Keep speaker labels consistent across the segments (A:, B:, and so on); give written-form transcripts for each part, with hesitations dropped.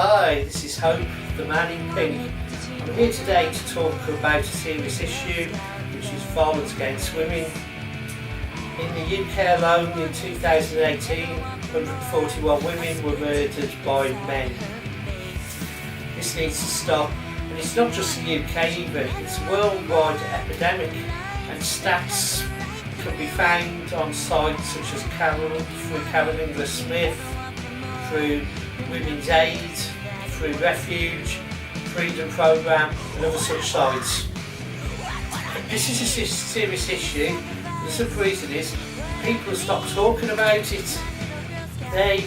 A: Hi, this is Hope, the man in pink. I'm here today to talk about a serious issue, which is violence against women. In the UK alone in 2018, 141 women were murdered by men. This needs to stop, and it's not just the UK either, it's a worldwide epidemic, and stats can be found on sites such as Carol English Smith, through Women's Aid, through Refuge, Freedom Programme and other such sites. This is a serious issue. The simple reason is people have stopped talking about it. They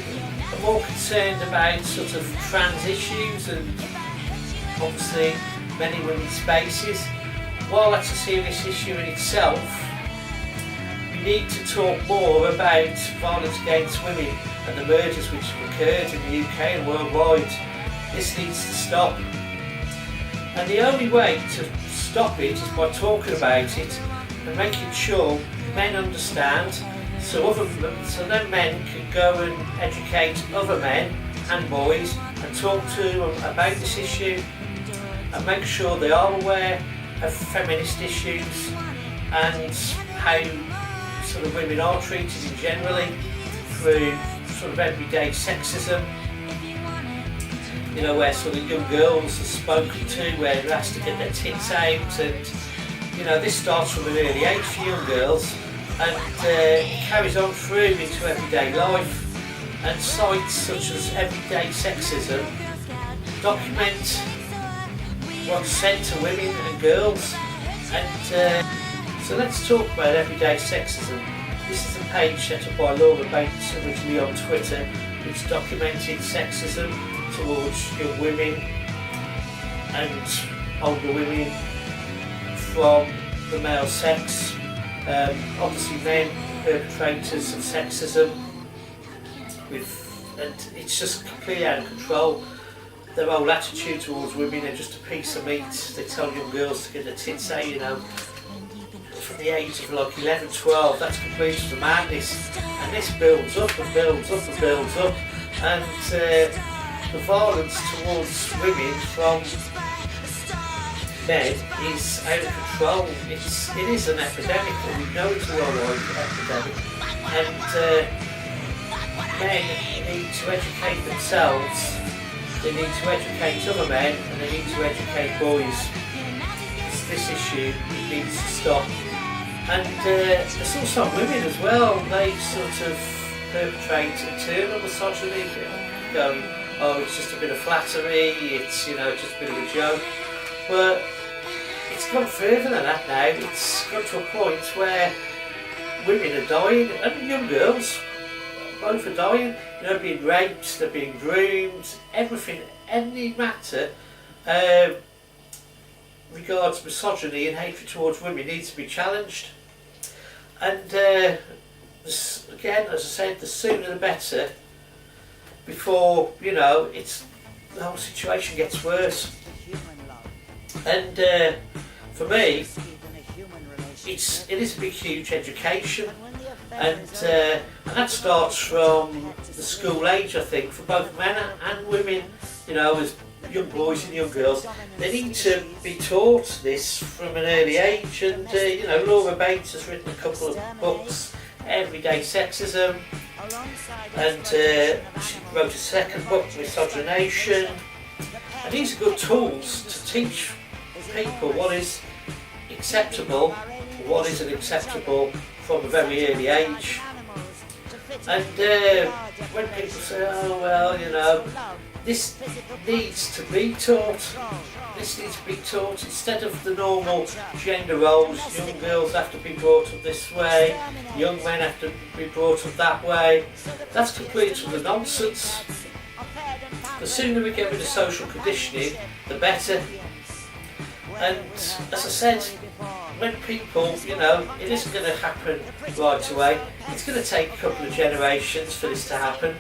A: are more concerned about sort of trans issues and obviously many women's spaces. While that's a serious issue in itself, we need to talk more about violence against women and the murders which have occurred in the UK and worldwide. This needs to stop. And the only way to stop it is by talking about it and making sure men understand, so then men can go and educate other men and boys and talk to them about this issue and make sure they are aware of feminist issues and how sort of women are treated in generally through sort of everyday sexism, you know, where sort of young girls are spoken to, where they're asked to get their tits out, and you know, this starts from an early age for young girls and it carries on through into everyday life, and sites such as Everyday Sexism document what's said to women and girls. And so let's talk about Everyday Sexism. This is a page set up by Laura Bates originally on Twitter, which documented sexism towards young women and older women from the male sex. Obviously men perpetrators of sexism, and it's just completely out of control. Their whole attitude towards women, they're just a piece of meat. They tell young girls to get their tits out, you know, from the age of like 11, 12, that's complete the madness. And this builds up and builds up and builds up. And the violence towards women from men is out of control. It is an epidemic, and we know it's a worldwide epidemic. And men need to educate themselves, they need to educate other men, and they need to educate boys. This issue needs to stop. And there's also women as well, they sort of perpetrate internal misogyny, going, oh, it's just a bit of flattery, it's, you know, just a bit of a joke. But it's gone further than that now. It's got to a point where women are dying, and young girls, both are dying. You know, being raped, they're being groomed, everything, any matter regards misogyny and hatred towards women needs to be challenged. And again, as I said, the sooner the better, before, you know, the whole situation gets worse. And for me, it is a big, huge education, and that starts from the school age, I think, for both men and women. You know, as young boys and young girls, they need to be taught this from an early age. And you know, Laura Bates has written a couple of books, Everyday Sexism, and she wrote a second book, Misogynation. And these are good tools to teach people what is acceptable, what isn't acceptable from a very early age. And when people say, oh well, you know, this needs to be taught. This needs to be taught instead of the normal gender roles. Young girls have to be brought up this way, young men have to be brought up that way. That's completely the nonsense. The sooner we get rid of social conditioning, the better. And as I said, when people, you know, it isn't going to happen right away. It's going to take a couple of generations for this to happen.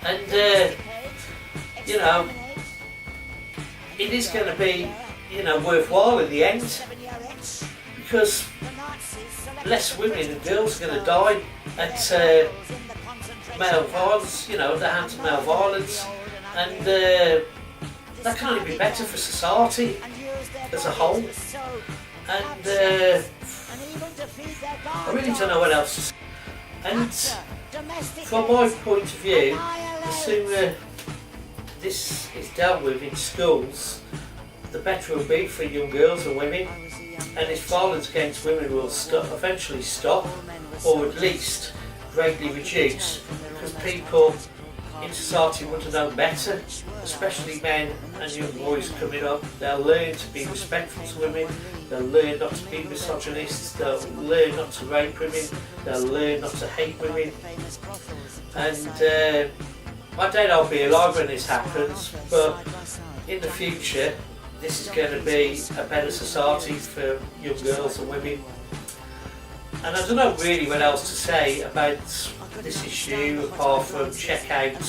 A: And you know, it is going to be, you know, worthwhile in the end, because less women and girls are going to die at male violence, you know, the hands of male violence. and that can only be better for society as a whole. And I really don't know what else to say. And from my point of view, the sooner this is dealt with in schools, the better it will be for young girls and women. And this violence against women will eventually stop, or at least greatly reduce, because people in society want to know better, especially men and young boys coming up. They'll learn to be respectful to women, they'll learn not to be misogynists, they'll learn not to rape women, they'll learn not to hate women. And I doubt I'll be alive when this happens, but in the future this is going to be a better society for young girls and women. And I don't know really what else to say about this issue apart from check out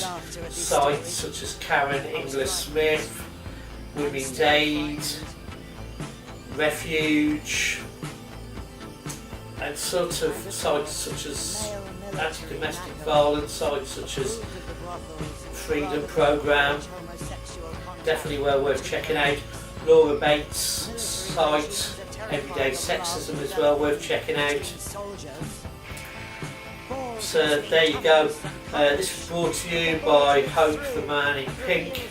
A: sites such as Karen English Smith, Women's Aid, Refuge, and sort of sites such as anti-domestic violence, sites such as Freedom Programme, definitely well worth checking out. Laura Bates' site, Everyday Sexism, as well worth checking out. So there you go. This was brought to you by Hope the Man in Pink.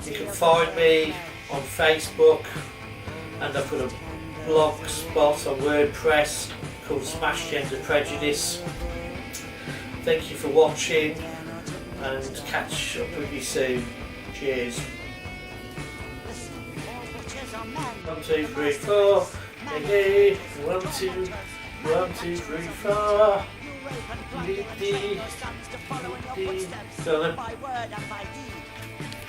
A: You can find me on Facebook, and I've got a blog spot on WordPress called Smash Gender Prejudice. Thank you for watching, and catch up with you soon. Cheers. 1, 2, 3, 4. Hey, 1, 2, 1, 2, 3, 4.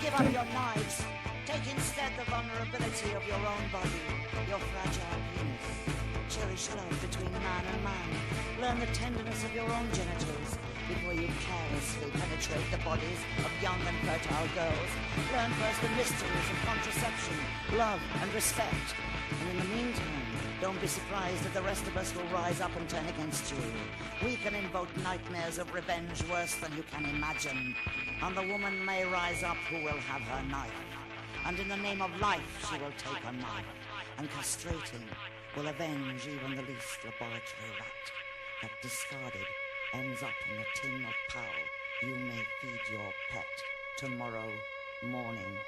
A: Give up your knives. Take instead the vulnerability of your own body, your fragile penis. Cherish love between man and man. Learn the tenderness of your own genitals before you carelessly penetrate the bodies of young and fertile girls. Learn first the mysteries of contraception, love and respect. And in the meantime, don't be surprised if the rest of us will rise up and turn against you. We can invoke nightmares of revenge worse than you can imagine. And the woman may rise up who will have her knife. And in the name of life, she will take her knife. And castrating will avenge even the least laboratory rat that discarded ends up in a tin of pal you may feed your pet tomorrow morning.